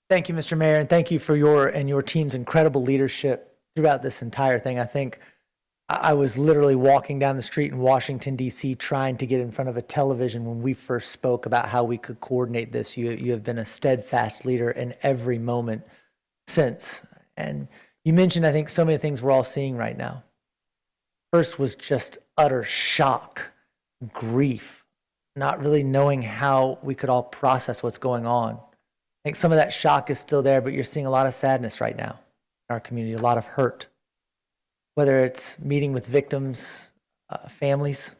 Thank you, Mr. Mayor, and thank you for your and your team's incredible leadership throughout this entire thing. I think I was literally walking down the street in Washington, D.C., trying to get in front of a television when we first spoke about how we could coordinate this. You have been a steadfast leader in every moment since. And you mentioned, I think, so many things we're all seeing right now. First was just utter shock, grief, not really knowing how we could all process what's going on. I think some of that shock is still there, but you're seeing a lot of sadness right now in our community, a lot of hurt. Whether it's meeting with victims, families,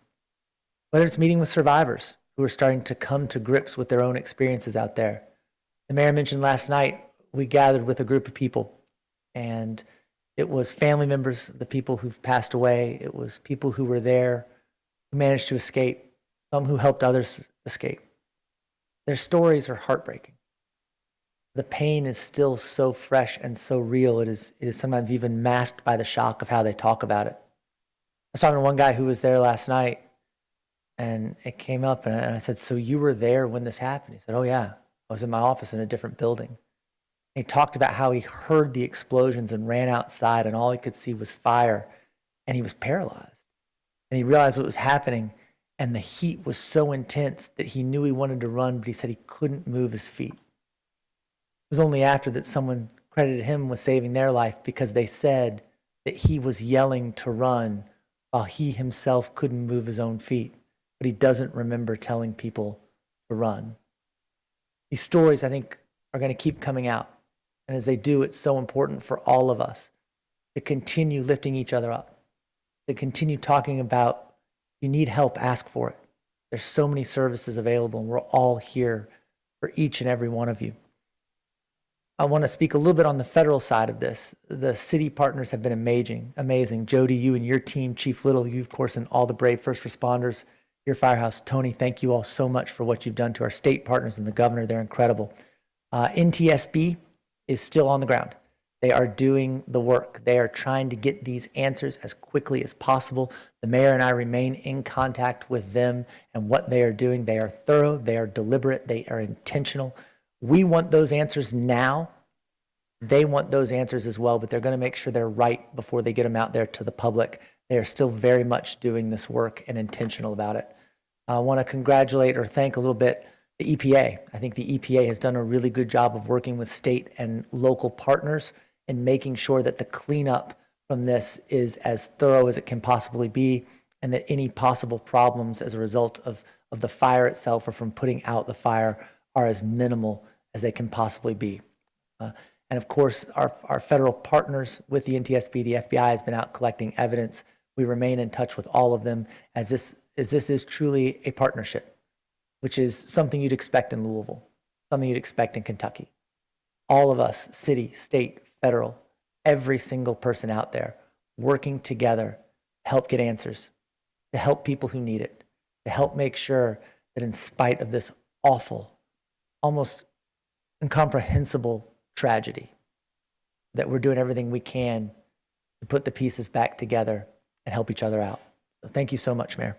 whether it's meeting with survivors who are starting to come to grips with their own experiences out there. The mayor mentioned last night, we gathered with a group of people, and it was family members of the people who've passed away. It was people who were there, who managed to escape, some who helped others escape. Their stories are heartbreaking. The pain is still so fresh and so real. It is sometimes even masked by the shock of how they talk about it. I was talking to one guy who was there last night, and it came up, and I said, "So you were there when this happened?" He said, "Oh yeah, I was in my office in a different building." And he talked about how he heard the explosions and ran outside, and all he could see was fire, and he was paralyzed. And he realized what was happening, and the heat was so intense that he knew he wanted to run, but he said he couldn't move his feet. It was only after that someone credited him with saving their life, because they said that he was yelling to run while he himself couldn't move his own feet, but he doesn't remember telling people to run. These stories, I think, are going to keep coming out. And as they do, it's so important for all of us to continue lifting each other up, to continue talking about, if you need help, ask for it. There's so many services available, and we're all here for each and every one of you. I want to speak a little bit on the federal side of this. The city partners have been amazing. Jody, you and your team, Chief Little, you, of course, and all the brave first responders, your firehouse. Tony, thank you all so much for what you've done to our state partners and the governor. They're incredible. NTSB is still on the ground. They are doing the work. They are trying to get these answers as quickly as possible. The mayor and I remain in contact with them and what they are doing. They are thorough, they are deliberate, they are intentional. We want those answers now. They want those answers as well, but they're going to make sure they're right before they get them out there to the public. They are still very much doing this work and intentional about it. I want to congratulate or thank a little bit the EPA. I think the EPA has done a really good job of working with state and local partners and making sure that the cleanup from this is as thorough as it can possibly be, and that any possible problems as a result of the fire itself or from putting out the fire are as minimal as they can possibly be. And of course, our federal partners with the NTSB, the FBI has been out collecting evidence. We remain in touch with all of them as this is truly a partnership, which is something you'd expect in Louisville, something you'd expect in Kentucky. All of us, city, state, federal, every single person out there working together to help get answers, to help people who need it, to help make sure that in spite of this awful, almost incomprehensible tragedy, that we're doing everything we can to put the pieces back together and help each other out. So thank you so much, Mayor.